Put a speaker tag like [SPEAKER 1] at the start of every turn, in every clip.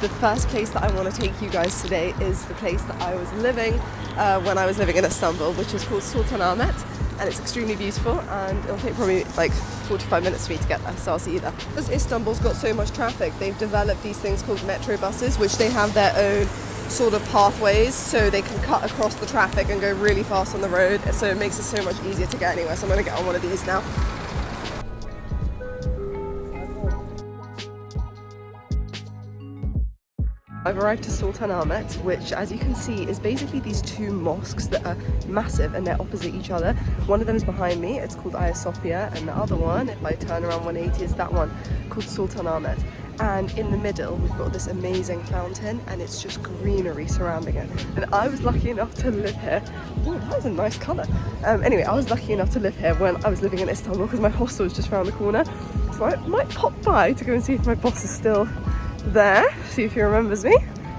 [SPEAKER 1] The first place that I want to take you guys today is the place that I was living when I was living in Istanbul, which is called Sultan Ahmet, and it's extremely beautiful, and it'll take probably like 45 minutes for me to get there, so I'll see you there. Because Istanbul's got so much traffic, they've developed these things called metro buses, which they have their own sort of pathways, so they can cut across the traffic and go really fast on the road, so it makes it so much easier to get anywhere. So I'm going to get on one of these now. I've arrived to Sultan Ahmet, which, as you can see, is basically these two mosques that are massive and they're opposite each other. One of them is behind me, it's called Ayasofya, and the other one, if I turn around 180, is that one called Sultan Ahmet. And in the middle, we've got this amazing fountain, and it's just greenery surrounding it. And I was lucky enough to live here. Oh, that was a nice colour. Anyway, I was lucky enough to live here when I was living in Istanbul because my hostel was just around the corner. So I might pop by to go and see if my boss is still there, see if he remembers me.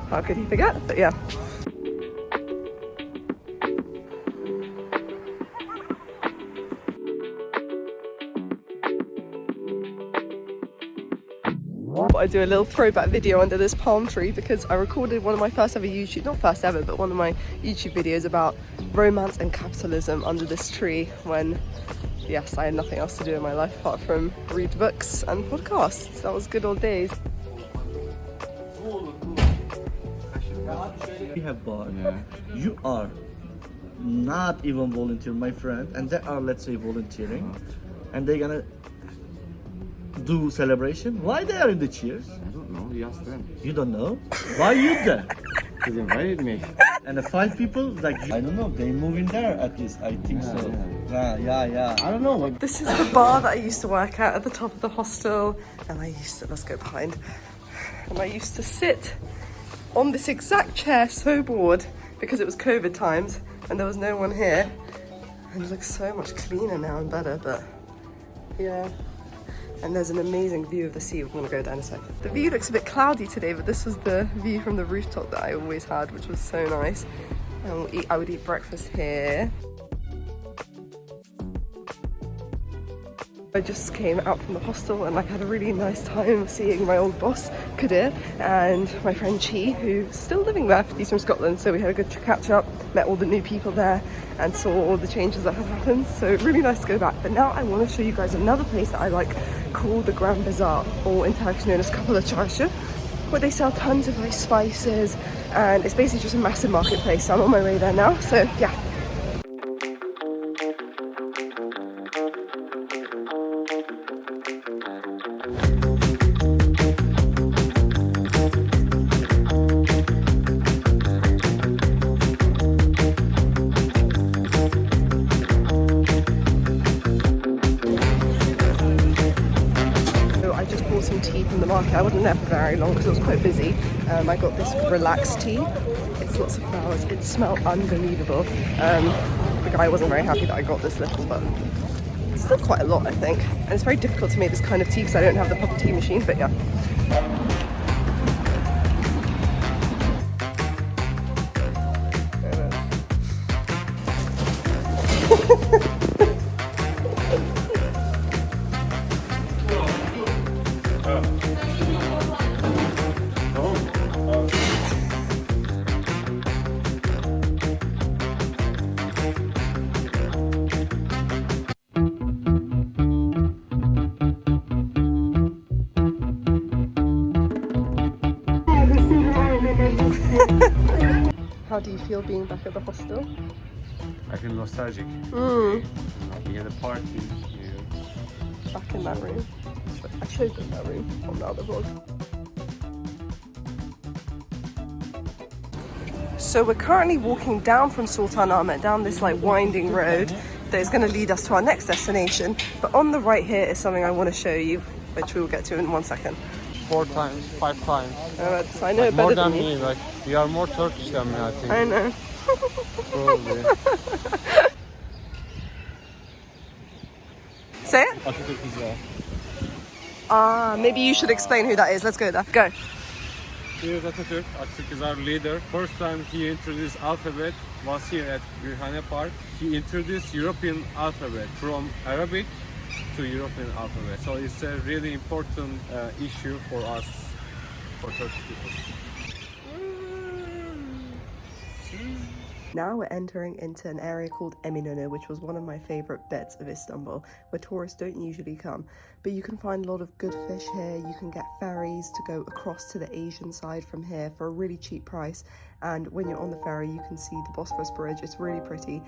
[SPEAKER 1] How could he forget? But yeah. I do a little throwback video under this palm tree because I recorded one of my first ever YouTube, not first ever, but one of my YouTube videos about romance and capitalism under this tree when, yes, I had nothing else to do in my life apart from read books and podcasts. That was good old days.
[SPEAKER 2] We have bar. Yeah. You are not even volunteer, my friend, and they are, let's say, volunteering, and they're gonna do celebration. Why they are in the cheers?
[SPEAKER 3] I don't know, you ask them.
[SPEAKER 2] You don't know? Why you there?
[SPEAKER 3] They invited me.
[SPEAKER 2] And the 5 people, like, I don't know, they move in there at least, I think so. Yeah.
[SPEAKER 3] I don't know. Like,
[SPEAKER 1] this is the bar that I used to work at the top of the hostel, and let's go behind, and I used to sit on this exact chair, so bored because it was COVID times and there was no one here, and it looks so much cleaner now and better, but yeah. And there's an amazing view of the sea. We're gonna go down a second. The view looks a bit cloudy today, but this was the view from the rooftop that I always had, which was so nice. And I would eat breakfast here. I just came out from the hostel and had a really nice time seeing my old boss, Kadir, and my friend Chi, who's still living there. He's from Scotland, so we had a good catch up, met all the new people there and saw all the changes that have happened. So really nice to go back. But now I want to show you guys another place that I like called the Grand Bazaar, or in Turkish known as Kapali, where they sell tons of spices, and it's basically just a massive marketplace. So I'm on my way there now, so yeah. Some tea from the market. I wasn't there for very long because it was quite busy. I got this relaxed tea. It's lots of flowers. It smelled unbelievable. The guy wasn't very happy that I got this little, but it's still quite a lot, I think. And it's very difficult to make this kind of tea because I don't have the proper tea machine, but yeah. How do you feel being back at the hostel?
[SPEAKER 3] I feel nostalgic. We had a party here.
[SPEAKER 1] Back in that room. I showed them that room on the other vlog. So we're currently walking down from Sultan Ahmet, down this winding road that is going to lead us to our next destination. But on the right here is something I want to show you, which we will get to in 1 second.
[SPEAKER 3] 4 times, 5 times.
[SPEAKER 1] I know it better
[SPEAKER 3] more than
[SPEAKER 1] me.
[SPEAKER 3] You are more Turkish than me, I think.
[SPEAKER 1] I know.
[SPEAKER 3] Probably.
[SPEAKER 1] Say it?
[SPEAKER 3] Atatürk is
[SPEAKER 1] Maybe you should explain who that is. Let's go there. Go.
[SPEAKER 3] Here's Atatürk. Atatürk is our leader. First time he introduced alphabet was here at Gulhane Park. He introduced European alphabet from Arabic to European alphabet. So it's a really important issue for us for Turkish people.
[SPEAKER 1] Now we're entering into an area called Eminonu, which was one of my favourite bits of Istanbul, where tourists don't usually come. But you can find a lot of good fish here. You can get ferries to go across to the Asian side from here for a really cheap price. And when you're on the ferry, you can see the Bosphorus Bridge. It's really pretty.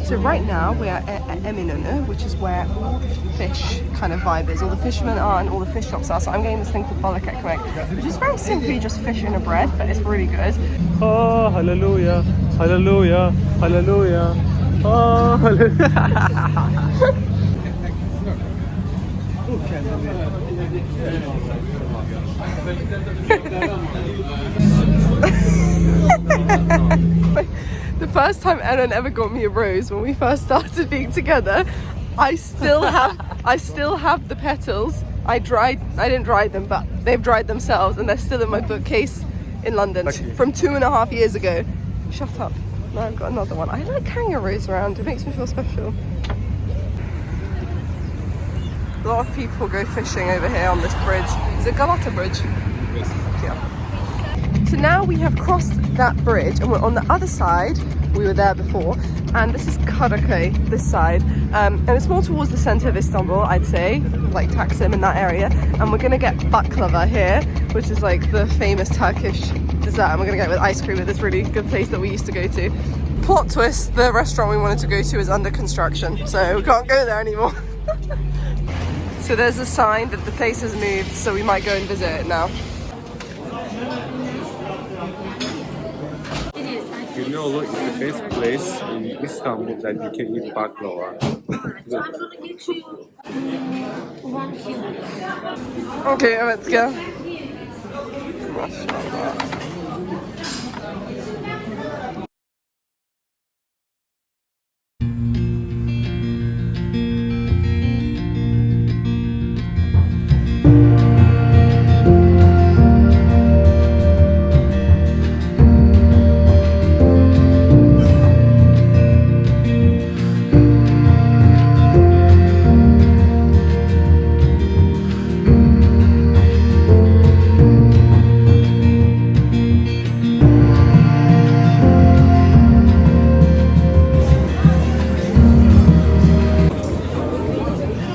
[SPEAKER 1] So right now we are at Eminonu, which is where all the fish kind of vibe is. All the fishermen are and all the fish shops are. So I'm getting this thing called balık ekmek, which is very simply just fish in a bread, but it's really good.
[SPEAKER 3] Oh, hallelujah, hallelujah, hallelujah. Oh, hallelujah.
[SPEAKER 1] The first time Eren ever got me a rose when we first started being together, I still have the petals. I didn't dry them, but they've dried themselves and they're still in my bookcase in London from 2.5 years ago. Shut up. Now I've got another one. I like carrying a rose around. It makes me feel special. A lot of people go fishing over here on this bridge. Is it Galata Bridge?
[SPEAKER 3] Yes.
[SPEAKER 1] Yeah. So now we have crossed that bridge and we're on the other side. We were there before, and this is Karakoy, this side, and it's more towards the centre of Istanbul, I'd say, like Taksim in that area. And we're gonna get baklava here, which is like the famous Turkish dessert, and we're gonna get it with ice cream at this really good place that we used to go to. Plot twist: the restaurant we wanted to go to is under construction, so we can't go there anymore. So there's a sign that the place has moved, so we might go and visit it now.
[SPEAKER 3] Eminonu is the best place in Istanbul that you can eat baklava.
[SPEAKER 1] Okay, let's go. Maşallah.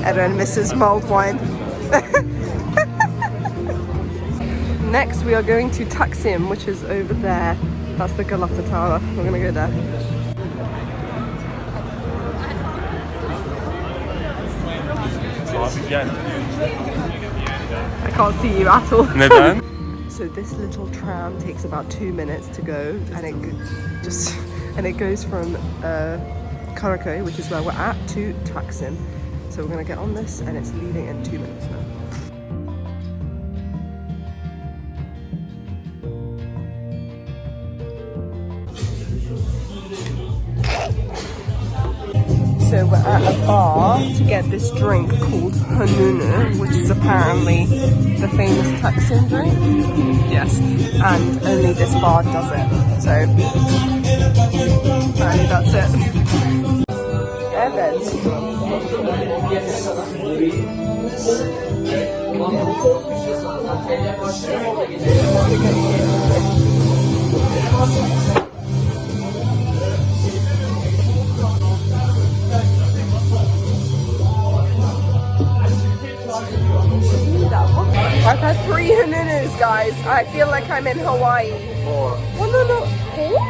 [SPEAKER 1] Eren misses mulled wine. Next we are going to Taksim, which is over there. That's the Galata Tower. We're gonna go there. I can't see you at all.
[SPEAKER 3] Neden?
[SPEAKER 1] So this little tram takes about 2 minutes to go, and it goes from Karakoy, which is where we're at, to Taksim. So we're gonna get on this, and it's leaving in 2 minutes now. So we're at a bar to get this drink called Hanunu, which is apparently the famous Taksim drink. Yes, and only this bar does it. So apparently that's it. Evet. I've had 3 Hanunus, guys. I feel like I'm in Hawaii.
[SPEAKER 3] 4.
[SPEAKER 1] Oh, no. 4?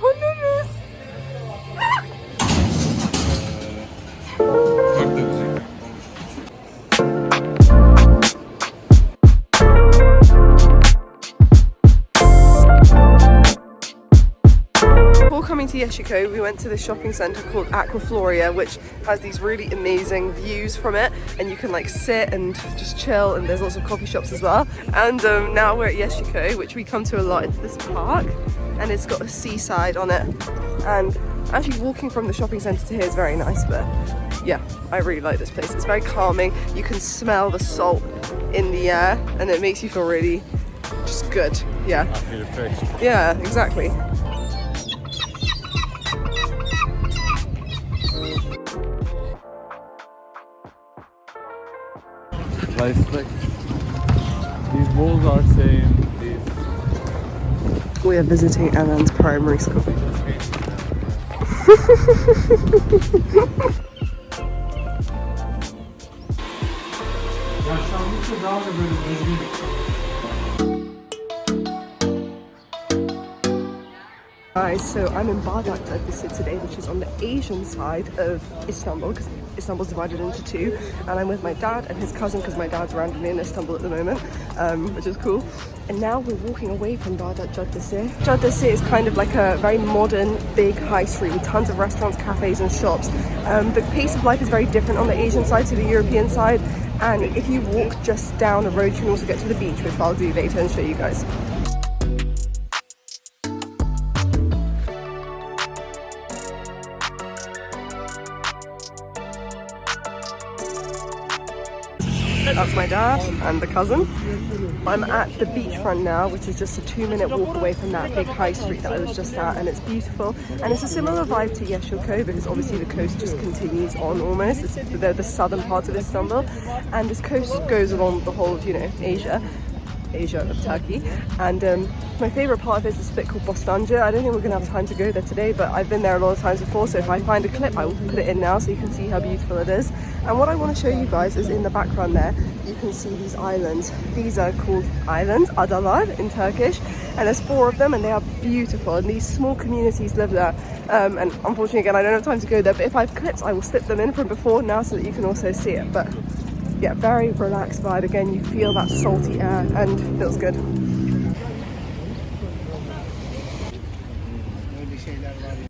[SPEAKER 1] Hanunus. Before coming to Yesilkoy, we went to this shopping centre called Florya, which has these really amazing views from it, and you can like sit and just chill, and there's lots of coffee shops as well. And now we're at Yesilkoy, which we come to a lot. It's this park, and it's got a seaside on it, and actually walking from the shopping centre to here is very nice. But yeah, I really like this place. It's very calming. You can smell the salt in the air, and it makes you feel really just good. Yeah.
[SPEAKER 3] I feel refreshed.
[SPEAKER 1] Yeah, exactly.
[SPEAKER 3] But it's like these walls are saying this.
[SPEAKER 1] We are visiting Eren's primary school.
[SPEAKER 3] Yaşlandıkça daha da böyle düzgün.
[SPEAKER 1] Guys, so I'm in Bagdat Caddesi today, which is on the Asian side of Istanbul, because Istanbul's divided into two. And I'm with my dad and his cousin, because my dad's randomly in Istanbul at the moment, which is cool. And now we're walking away from Bagdat Caddesi. Caddesi is kind of like a very modern, big high street with tons of restaurants, cafes and shops. The pace of life is very different on the Asian side to the European side. And if you walk just down the road, you can also get to the beach, which I'll do later and show you guys. That's my dad and the cousin. I'm at the beachfront now, which is just a 2-minute walk away from that big high street that I was just at, and it's beautiful. And it's a similar vibe to Yesilkoy because obviously the coast just continues on almost. It's the southern part of Istanbul, and this coast goes along the whole of, you know, Asia of Turkey. And my favourite part of it is this bit called Bostanci. I don't think we're going to have time to go there today, but I've been there a lot of times before, so if I find a clip I will put it in now so you can see how beautiful it is. And what I want to show you guys is in the background there you can see these islands. These are called islands, Adalar in Turkish, and there's 4 of them and they are beautiful, and these small communities live there. And unfortunately again I don't have time to go there, but if I have clips I will slip them in from before now so that you can also see it. But yeah, very relaxed vibe. Again, you feel that salty air and feels good.